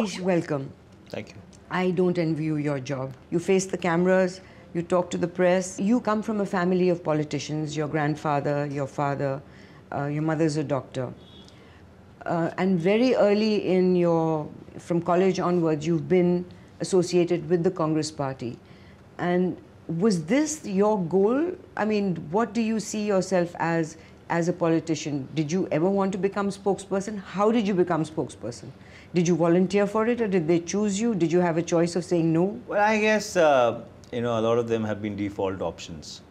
Manish, welcome. Thank you. I don't envy you your job. You face the cameras, you talk to the press. You come from a family of politicians, your grandfather, your father, your mother's a doctor. And very early in from college onwards, you've been associated with the Congress party. And was this your goal? I mean, what do you see yourself as a politician? Did you ever want to become spokesperson? How did you become spokesperson? Did you volunteer for it, or did they choose you? Did you have a choice of saying no? Well, I guess, a lot of them have been default options.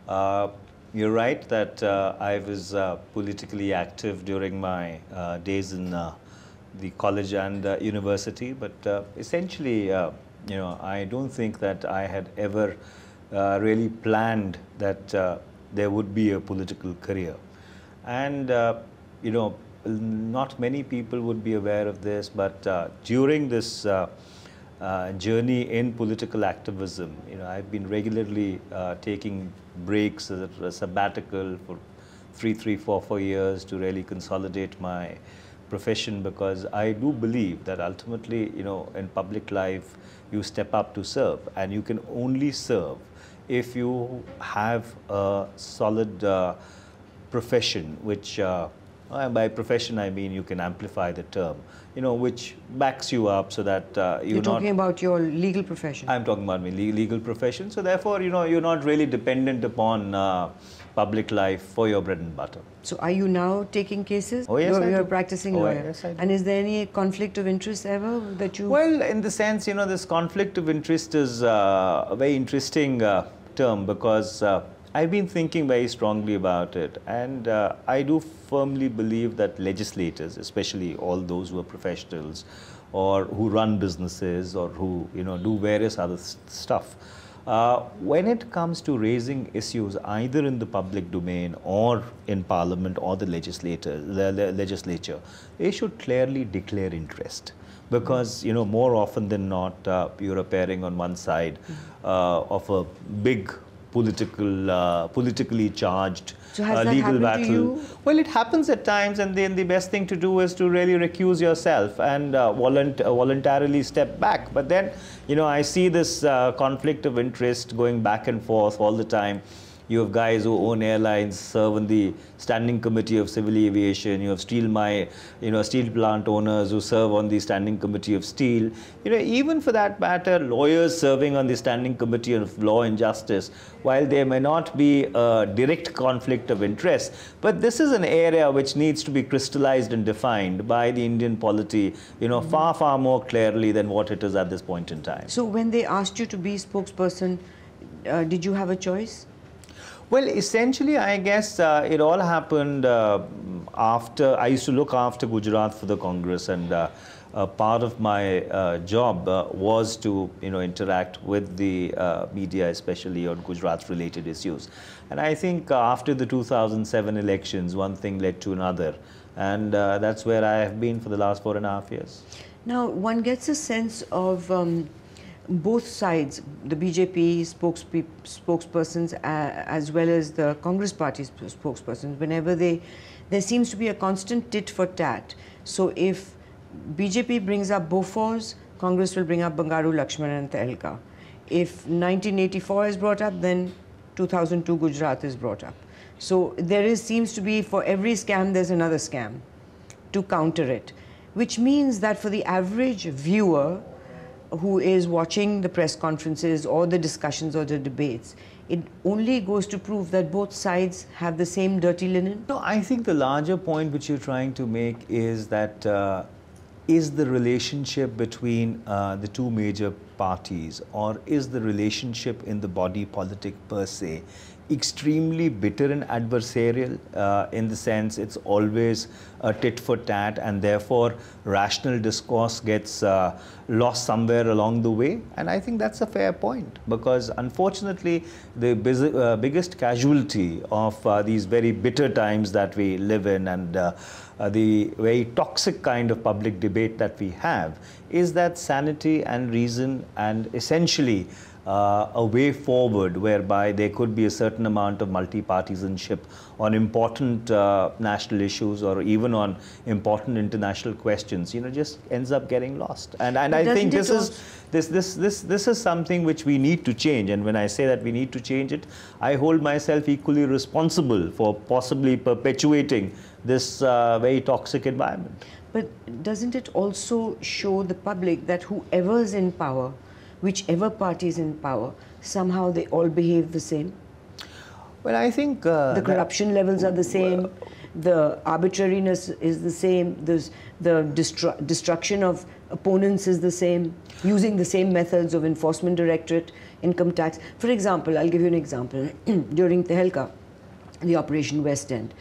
You're right that I was politically active during my days in the college and university, but essentially, I don't think that I had ever really planned that there would be a political career. And, not many people would be aware of this, but during this journey in political activism, I've been regularly taking breaks as a sabbatical for 3, 4 years to really consolidate my profession, because I do believe that ultimately, in public life, you step up to serve, and you can only serve if you have a solid profession, which by profession I mean you can amplify the term, which backs you up so that you're talking about your legal profession. I'm talking about my legal profession. So therefore, you're not really dependent upon public life for your bread and butter. So are you now taking cases? Oh, yes, you're a practicing lawyer. Yes, I do. And is there any conflict of interest ever that you... Well, in the sense, this conflict of interest is a very interesting term, because I've been thinking very strongly about it, and I do firmly believe that legislators, especially all those who are professionals or who run businesses or who do various other stuff, when it comes to raising issues either in the public domain or in Parliament or the legislature, they should clearly declare interest. Because, more often than not, you're appearing on one side of a big politically charged legal battle. To you? Well, it happens at times, and then the best thing to do is to really recuse yourself and voluntarily step back. But then, I see this conflict of interest going back and forth all the time. You have guys who own airlines, serve on the Standing Committee of Civil Aviation. You have steel plant owners who serve on the Standing Committee of Steel. Even for that matter, lawyers serving on the Standing Committee of Law and Justice, while there may not be a direct conflict of interest, but this is an area which needs to be crystallized and defined by the Indian polity, far, far more clearly than what it is at this point in time. So when they asked you to be spokesperson, did you have a choice? Well, essentially, I guess it all happened after I used to look after Gujarat for the Congress, and part of my job was to interact with the media, especially on Gujarat-related issues. And I think after the 2007 elections, one thing led to another, and that's where I have been for the last 4.5 years. Now, one gets a sense of both sides, the BJP spokespersons as well as the Congress party spokespersons, whenever there seems to be a constant tit for tat. So if BJP brings up Bofors, Congress will bring up Bangaru Lakshman and Tehelka. If 1984 is brought up, then 2002 Gujarat is brought up. So there seems to be, for every scam, there's another scam to counter it, which means that for the average viewer who is watching the press conferences or the discussions or the debates, it only goes to prove that both sides have the same dirty linen? No, I think the larger point which you're trying to make is that is the relationship between the two major parties, or is the relationship in the body politic per se extremely bitter and adversarial, in the sense it's always a tit for tat, and therefore rational discourse gets lost somewhere along the way? And I think that's a fair point, because unfortunately the biggest casualty of these very bitter times that we live in, and the very toxic kind of public debate that we have, is that sanity and reason and essentially a way forward whereby there could be a certain amount of multi-partisanship on important national issues or even on important international questions, just ends up getting lost. And I think this is something which we need to change. And when I say that we need to change it, I hold myself equally responsible for possibly perpetuating this very toxic environment. But doesn't it also show the public that whoever is in power, whichever party is in power, somehow they all behave the same? Well, I think the corruption levels are the same, the arbitrariness is the same, the destruction of opponents is the same, using the same methods of enforcement directorate, income tax. For example, I'll give you an example. During Tehelka, the Operation West End,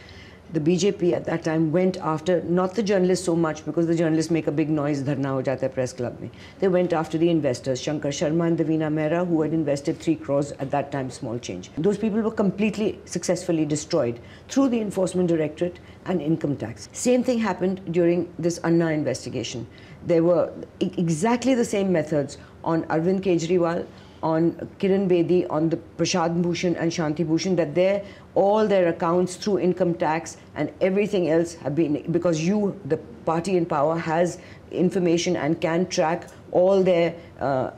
the BJP at that time went after, not the journalists so much, because the journalists make a big noise, dharna ho jata hai press club mein. They went after the investors, Shankar Sharma and Davina Mehra, who had invested 3 crores at that time, small change. Those people were completely successfully destroyed through the enforcement directorate and income tax. Same thing happened during this Anna investigation. There were exactly the same methods on Arvind Kejriwal, on Kiran Bedi, on the Prashad Bhushan and Shanti Bhushan, that all their accounts through income tax and everything else have been, because the party in power has information and can track all their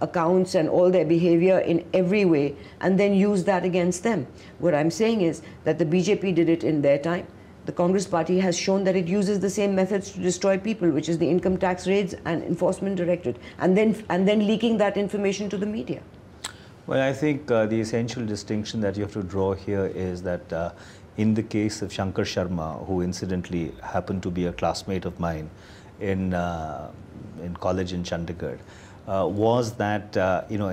accounts and all their behavior in every way and then use that against them. What I'm saying is that the BJP did it in their time. The Congress party has shown that it uses the same methods to destroy people, which is the income tax raids and enforcement directorate, and then leaking that information to the media. Well, I think the essential distinction that you have to draw here is that in the case of Shankar Sharma, who incidentally happened to be a classmate of mine in college in Chandigarh, was that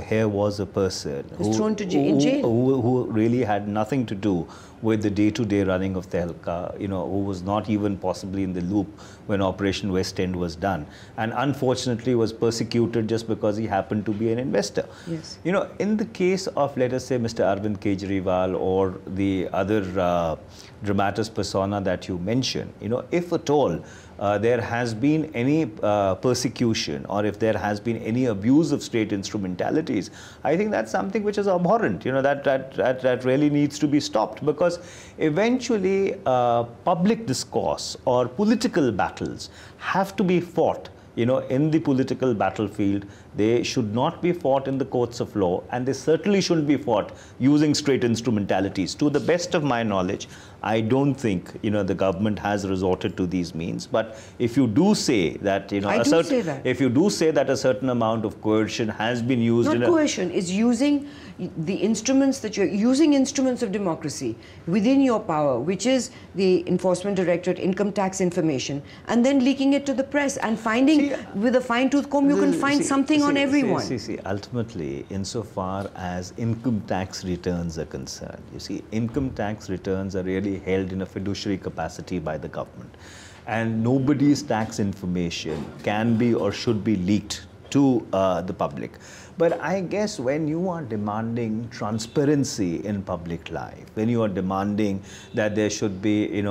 here was a person who really had nothing to do with the day-to-day running of Tehelka, who was not even possibly in the loop when Operation West End was done, and unfortunately was persecuted just because he happened to be an investor. Yes. In the case of, let us say, Mr. Arvind Kejriwal or the other dramatis persona that you mentioned, if at all there has been any persecution or if there has been any abuse of state instrumentalities, I think that's something which is abhorrent, that really needs to be stopped, because eventually public discourse or political battles have to be fought. In the political battlefield, they should not be fought in the courts of law, and they certainly shouldn't be fought using straight instrumentalities. To the best of my knowledge, I don't think the government has resorted to these means. But if you do say that if you do say that a certain amount of coercion has been used, not coercion, is using the instruments that you're using, instruments of democracy within your power, which is the enforcement directorate, income tax information, and then leaking it to the press and finding with a fine-tooth comb you can find something on everyone. Ultimately, insofar as income tax returns are concerned, income tax returns are really held in a fiduciary capacity by the government, and nobody's tax information can be or should be leaked to the public. But I guess when you are demanding transparency in public life, when you are demanding that there should be,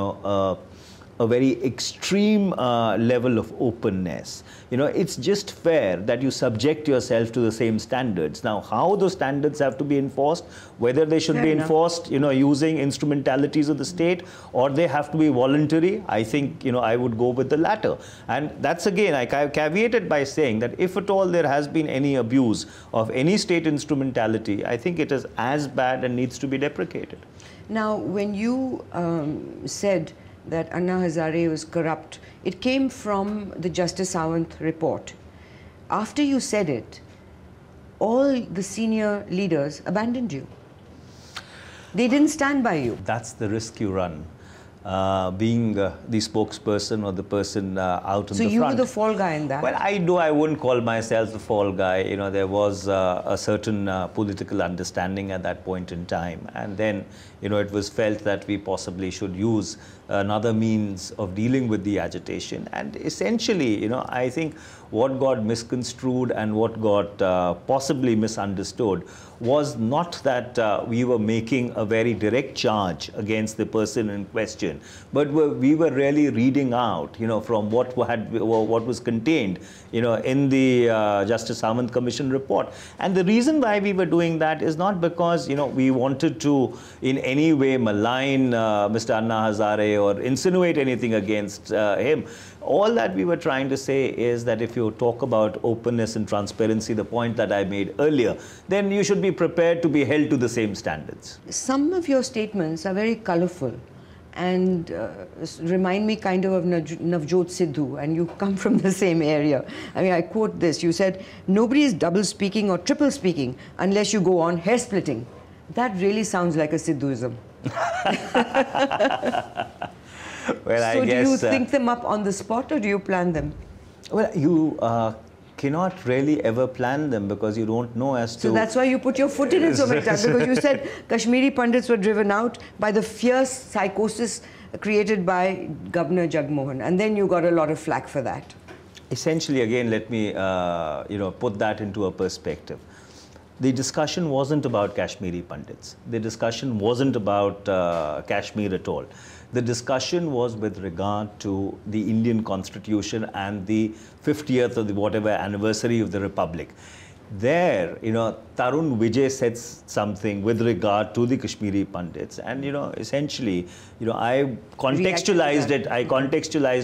a very extreme level of openness, it's just fair that you subject yourself to the same standards. Now, how those standards have to be enforced, whether they should be enforced, using instrumentalities of the state, or they have to be voluntary, I think, I would go with the latter. And that's, again, I caveated by saying that if at all there has been any abuse of any state instrumentality, I think it is as bad and needs to be deprecated. Now, when you said that Anna Hazare was corrupt, it came from the Justice Sawant report. After you said it, all the senior leaders abandoned you. They didn't stand by you. That's the risk you run, being the spokesperson or the person out in the front. So you were the fall guy in that? Well, I wouldn't call myself the fall guy. There was a certain political understanding at that point in time. And then, it was felt that we possibly should use another means of dealing with the agitation. And essentially, I think what got misconstrued and what got possibly misunderstood was not that we were making a very direct charge against the person in question, question, but we were really reading out, from what was contained, in the Justice Samant Commission report. And the reason why we were doing that is not because, we wanted to in any way malign Mr. Anna Hazare or insinuate anything against him. All that we were trying to say is that if you talk about openness and transparency, the point that I made earlier, then you should be prepared to be held to the same standards. Some of your statements are very colorful and remind me kind of Navjot Sidhu, and you come from the same area. I mean, I quote this. You said, "Nobody is double speaking or triple speaking unless you go on hair splitting." That really sounds like a Sidhuism. Well, so I guess, do you think them up on the spot or do you plan them? Well, you cannot really ever plan them because you don't know as to... So that's why you put your foot in it so many times, because you said Kashmiri Pandits were driven out by the fierce psychosis created by Governor Jagmohan, and then you got a lot of flack for that. Essentially, again, let me put that into a perspective. The discussion wasn't about Kashmiri Pandits. The discussion wasn't about Kashmir at all. The discussion was with regard to the Indian Constitution and the 50th or the whatever anniversary of the Republic. There, Tarun Vijay said something with regard to the Kashmiri Pandits, and essentially, I contextualized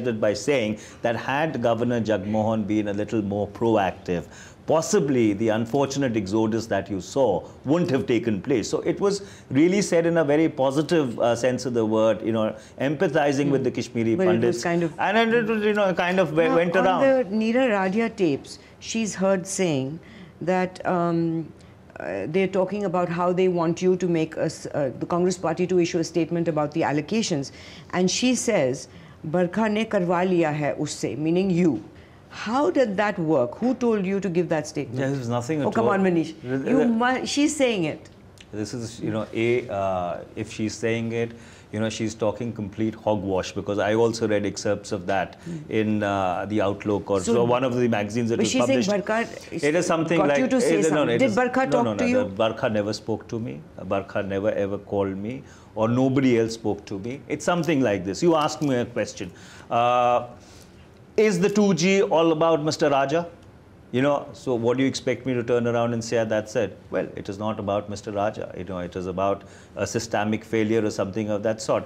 it by saying that had Governor Jagmohan been a little more proactive, possibly the unfortunate exodus that you saw wouldn't have taken place. So it was really said in a very positive sense of the word, empathizing with the Kashmiri Pandits. It was and it was, kind of went around. On the Nira Radia tapes, she's heard saying that they're talking about how they want you to make the Congress party to issue a statement about the allocations. And she says, "Barkha ne karwa liya hai usse," meaning you. How did that work? Who told you to give that statement? There was nothing at all. Oh, come on, Manish. She's saying it. This is, if she's saying it, she's talking complete hogwash, because I also read excerpts of that in the Outlook or so one of the magazines that was published. But she's saying Barkha it is something got like... you to say something. Did Barkha talk to you? Barkha never spoke to me. Barkha never ever called me, or nobody else spoke to me. It's something like this. You asked me a question. Is the 2G all about Mr. Raja? So what do you expect me to turn around and say, that's it? Well, it is not about Mr. Raja. It is about a systemic failure or something of that sort.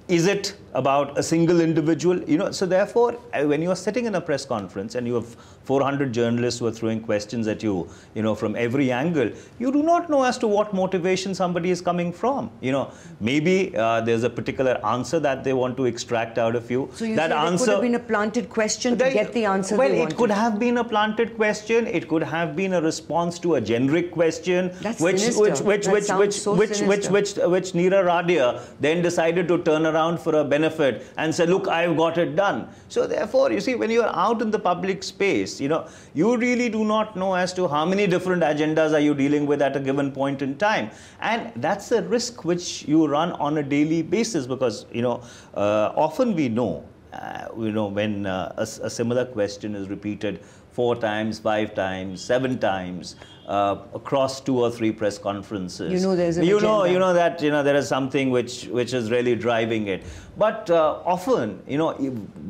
Is it about a single individual? So therefore, when you are sitting in a press conference and you have 400 journalists who are throwing questions at you, from every angle, you do not know as to what motivation somebody is coming from. Maybe there's a particular answer that they want to extract out of you. So you that say answer could have been a planted question to get the answer they wanted. Well, it could have been a planted question. It could have been a response to a generic question, which Nira Radia then decided to turn around for a benefit and said, look, I've got it done. So therefore, you see, when you are out in the public space, you really do not know as to how many different agendas are you dealing with at a given point in time. And that's a risk which you run on a daily basis, because, often we know, when a similar question is repeated 4 times, 5 times, 7 times, across 2 or 3 press conferences. There's an agenda. That there is something which is really driving it. But often,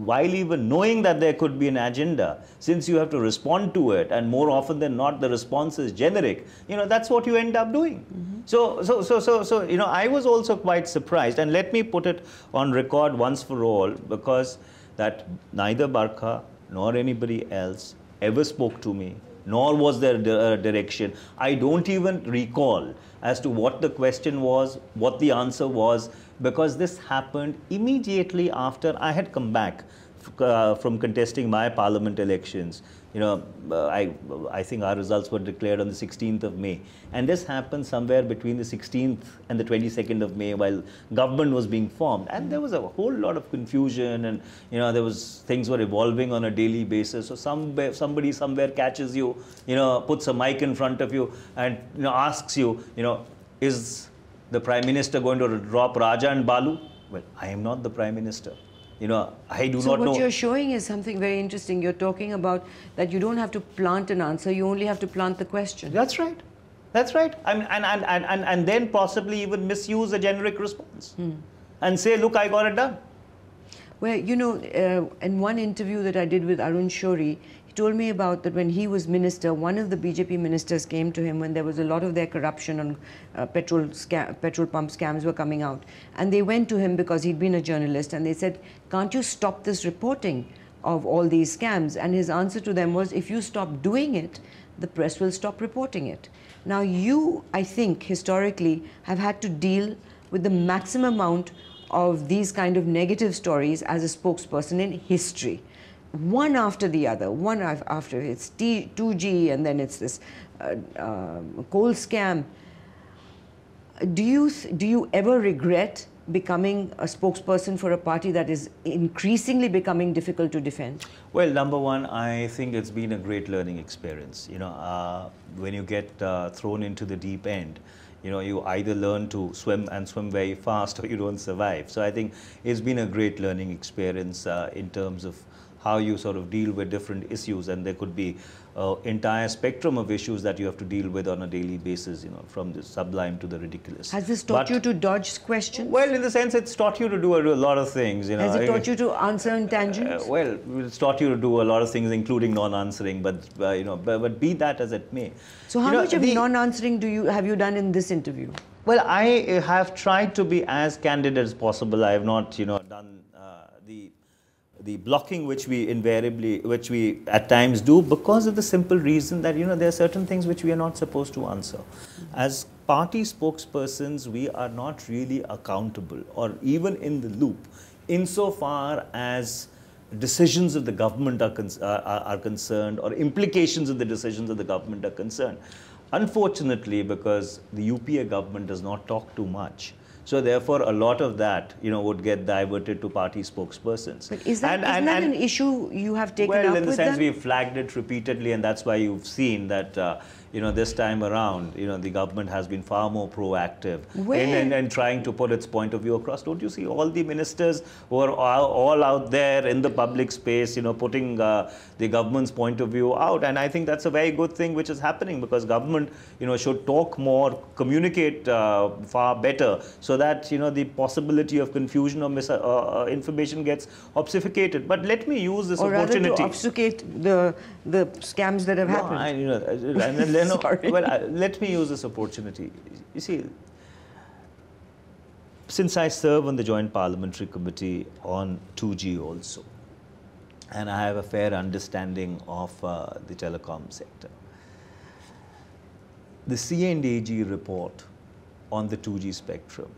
while even knowing that there could be an agenda, since you have to respond to it, and more often than not the response is generic, that's what you end up doing. So I was also quite surprised, and let me put it on record once for all, because that neither Barkha nor anybody else ever spoke to me, nor was there direction. I don't even recall as to what the question was, what the answer was, because this happened immediately after I had come back from contesting my parliament elections. I think our results were declared on the 16th of May. And this happened somewhere between the 16th and the 22nd of May while government was being formed. And there was a whole lot of confusion, and, things were evolving on a daily basis. So somebody somewhere catches you, puts a mic in front of you and, asks you, is the Prime Minister going to drop Raja and Balu? Well, I am not the Prime Minister. I do not know. So what you're showing is something very interesting. You're talking about that you don't have to plant an answer, you only have to plant the question. That's right. That's right. And then possibly even misuse a generic response. and say, look, I got it done. Well, you know, in one interview that I did with Arun Shourie, he told me about that when he was minister, one of the BJP ministers came to him when there was a lot of their corruption on petrol pump scams were coming out. And they went to him because he'd been a journalist, and they said, can't you stop this reporting of all these scams? And his answer to them was, if you stop doing it, the press will stop reporting it. Now you, I think, historically have had to deal with the maximum amount of these kind of negative stories as a spokesperson in history. One after the other, one after it's 2G and then it's this coal scam. Do you ever regret becoming a spokesperson for a party that is increasingly becoming difficult to defend? Well, number one, I think it's been a great learning experience. You know, when you get thrown into the deep end, you know, you either learn to swim and swim very fast or you don't survive. So I think it's been a great learning experience in terms of how you sort of deal with different issues, and there could be entire spectrum of issues that you have to deal with on a daily basis, you know, from the sublime to the ridiculous. Has this taught you to dodge questions? Well, in the sense, it's taught you to do a lot of things. You know, has it taught you to answer in tangents? Well, it's taught you to do a lot of things, including non-answering. But you know, but be that as it may. So, how much of non-answering have you done in this interview? Well, I have tried to be as candid as possible. I have not, you know, done the blocking which we at times do, because of the simple reason that, you know, there are certain things which we are not supposed to answer. As party spokespersons, we are not really accountable or even in the loop insofar as decisions of the government are concerned, or implications of the decisions of the government are concerned. Unfortunately, because the UPA government does not talk too much, so therefore a lot of that, you know, would get diverted to party spokespersons. But isn't that an issue you have taken up with them? Well, in the sense we've flagged it repeatedly, and that's why you've seen that you know, this time around, you know, the government has been far more proactive in trying to put its point of view across. Don't you see all the ministers who are all out there in the public space, you know, putting the government's point of view out? And I think that's a very good thing which is happening, because government, you know, should talk more, communicate far better, so that, you know, the possibility of confusion or misinformation gets obfuscated. But let me use this opportunity. Or rather to obfuscate the scams that have happened. You know, and then, well, let me use this opportunity. You see, since I serve on the Joint Parliamentary Committee on 2G also, and I have a fair understanding of the telecom sector, the C&AG report on the 2G spectrum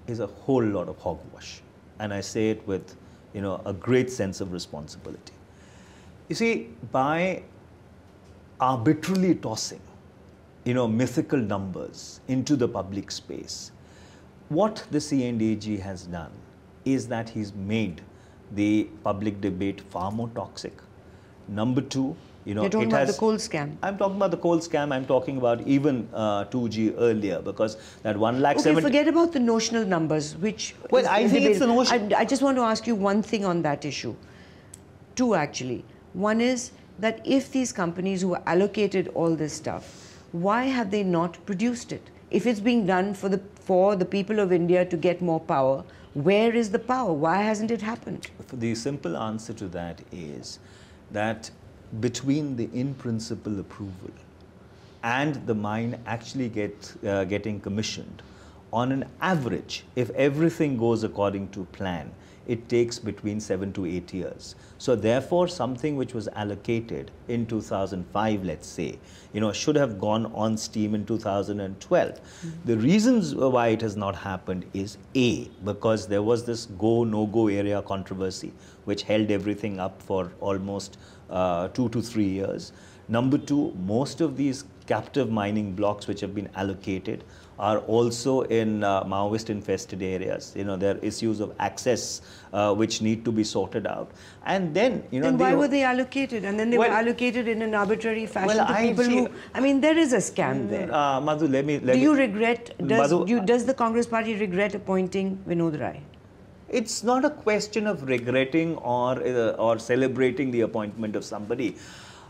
is a whole lot of hogwash, and I say it with, you know, a great sense of responsibility. You see, by arbitrarily tossing, you know, mythical numbers into the public space, what the C&AG has done is that he's made the public debate far more toxic. Number two, you know, you're talking about the coal scam. I'm talking about the coal scam. I'm talking about even 2G earlier, because that 1,70,000. Okay, forget about the notional numbers, which. Well, I think it's the notion. I just want to ask you one thing on that issue. Two, actually. One is that if these companies who allocated all this stuff, why have they not produced it? If it's being done for the people of India to get more power, where is the power? Why hasn't it happened? The simple answer to that is that between the in-principle approval and the mine actually getting commissioned, on an average, if everything goes according to plan, it takes between 7 to 8 years. So therefore, something which was allocated in 2005, let's say, you know, should have gone on steam in 2012. Mm-hmm. The reasons why it has not happened is A, because there was this go, no-go area controversy, which held everything up for almost 2 to 3 years. Number two, most of these captive mining blocks which have been allocated are also in Maoist infested areas. You know, there are issues of access which need to be sorted out. And then, you know, then why were they allocated? And then they were allocated in an arbitrary fashion to people who, I mean, there is a scam there. Madhu, do you regret, does the Congress party regret appointing Vinod Rai? It's not a question of regretting or celebrating the appointment of somebody.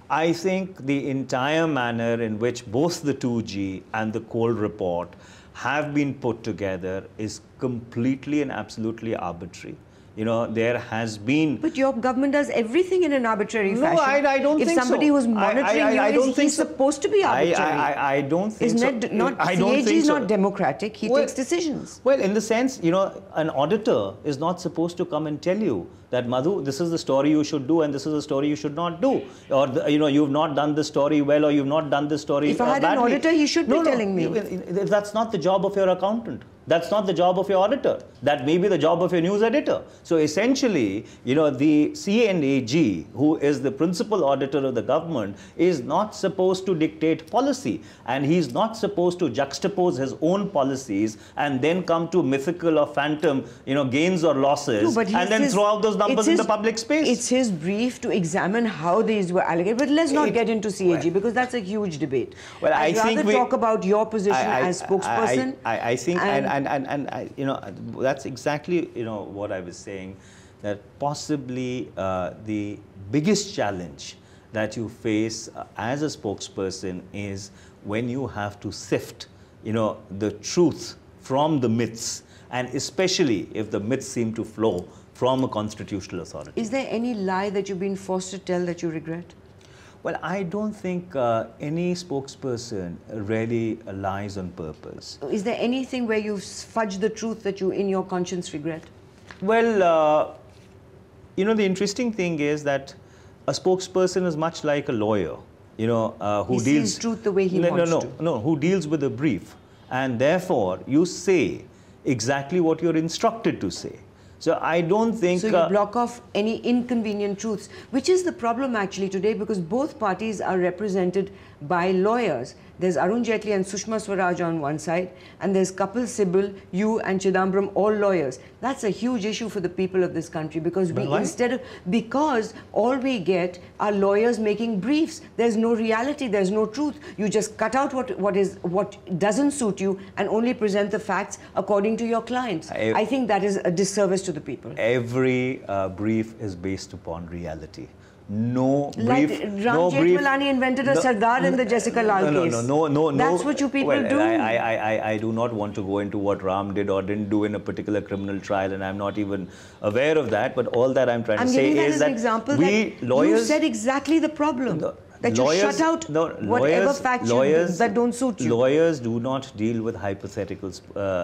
I think the entire manner in which both the 2G and the Cole report have been put together is completely and absolutely arbitrary. You know, there has been... But your government does everything in an arbitrary No, fashion. I don't think so. If somebody who's monitoring you, he's supposed to be arbitrary. I don't think so. CAG is not democratic. He takes decisions. Well, in the sense, you know, an auditor is not supposed to come and tell you that, Madhu, this is the story you should do and this is the story you should not do. Or, you know, you've not done this story well or you've not done this story badly. If I had an auditor, he should be telling me. That's not the job of your accountant. That's not the job of your auditor. That may be the job of your news editor. So essentially, you know, the CNAG, who is the principal auditor of the government, is not supposed to dictate policy. And he's not supposed to juxtapose his own policies and then come to mythical or phantom, you know, gains or losses, and then throw out those numbers in the public space. It's his brief to examine how these were allocated. But let's not get into CAG because that's a huge debate. Well, I'd rather talk about your position as spokesperson. I think, and you know, that's exactly, you know, what I was saying, that possibly the biggest challenge that you face as a spokesperson is when you have to sift, you know, the truth from the myths, and especially if the myths seem to flow from a constitutional authority. Is there any lie that you've been forced to tell that you regret? Well, I don't think any spokesperson really lies on purpose. Is there anything where you've fudged the truth that you, in your conscience, regret? Well, you know, the interesting thing is that a spokesperson is much like a lawyer, you know, who he sees truth the way he wants to. No, who deals with a brief. And therefore, you say exactly what you're instructed to say. So I don't think... So you block off any inconvenient truths, which is the problem actually today, because both parties are represented by lawyers. There's Arun Jaitley and Sushma Swaraj on one side, and there's Kapil Sibal, you and Chidambaram, all lawyers. That's a huge issue for the people of this country, because because all we get are lawyers making briefs. There's no reality, there's no truth. You just cut out what doesn't suit you and only present the facts according to your clients. I think that is a disservice to the people. Every brief is based upon reality. No brief. Like Ram Jethmalani invented a Sardar in the Jessica Lal case. No. That's what you people do. I do not want to go into what Ram did or didn't do in a particular criminal trial, and I'm not even aware of that. But all that I'm trying to say is that you said exactly the problem. That you shut out whatever facts that don't suit you. Lawyers do not deal with hypothetical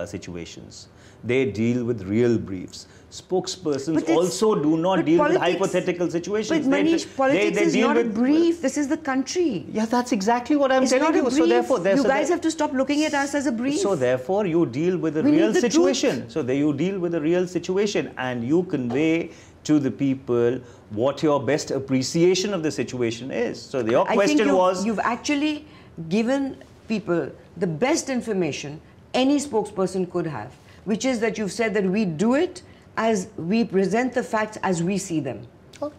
situations. They deal with real briefs. Spokespersons also do not deal with hypothetical situations. But Manish, politics is not a brief. This is the country. Yeah, that's exactly what I'm telling you. So therefore, you guys have to stop looking at us as a brief. So therefore, you deal with a real situation. So you deal with a real situation, and you convey to the people what your best appreciation of the situation is. So your question was... You've actually given people the best information any spokesperson could have, which is that you've said that we do it as we present the facts as we see them.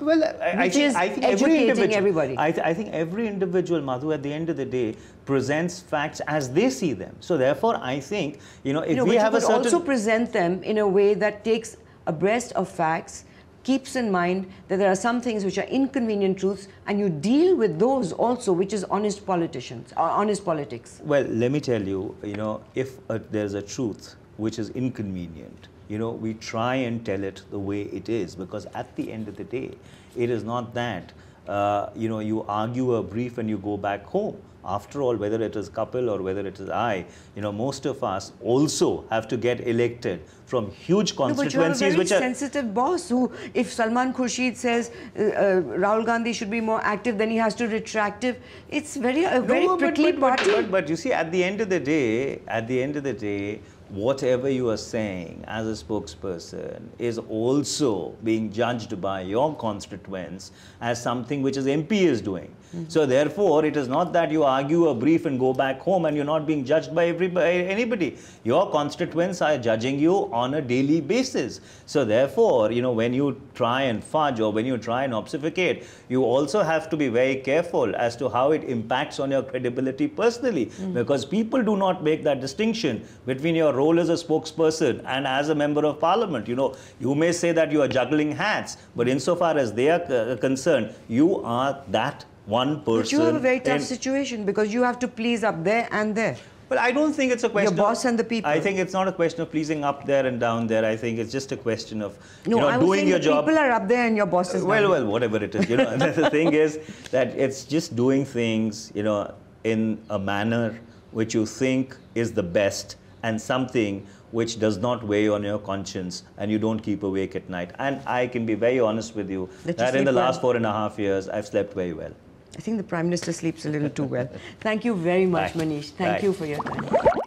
Well, I think everybody. I think every individual, Madhu, at the end of the day, presents facts as they see them. So therefore, I think, you know, if we have a certain... also present them in a way that takes abreast of facts, keeps in mind that there are some things which are inconvenient truths, and you deal with those also, which is honest politicians, or honest politics. Well, let me tell you, you know, if there's a truth which is inconvenient, you know, we try and tell it the way it is, because at the end of the day, it is not that, you know, you argue a brief and you go back home. After all, whether it is Kapil or whether it is I, you know, most of us also have to get elected from huge constituencies. But you're a very sensitive boss who, if Salman Khurshid says Rahul Gandhi should be more active, then he has to retract it. It's very prickly party. But you see, at the end of the day, whatever you are saying as a spokesperson is also being judged by your constituents as something which his MP is doing. So therefore, it is not that you argue a brief and go back home and you're not being judged by anybody. Your constituents are judging you on a daily basis. So therefore, you know, when you try and fudge or when you try and obfuscate, you also have to be very careful as to how it impacts on your credibility personally, because people do not make that distinction between your role as a spokesperson and as a member of parliament. You know, you may say that you are juggling hats, but insofar as they are concerned, you are that one person. But you have a very tough situation because you have to please up there and there. Well, I don't think it's a question Your boss and the people. I think it's not a question of pleasing up there and down there. I think it's just a question of I was doing saying your the job. People are up there and your boss is down there. Well, whatever it is. And the thing is that it's just doing things, in a manner which you think is the best and something which does not weigh on your conscience and you don't keep awake at night. And I can be very honest with you that in the last 4.5 years, I've slept very well. I think the Prime Minister sleeps a little too well. Thank you very much, Bye. Manish. Thank Bye. you for your time.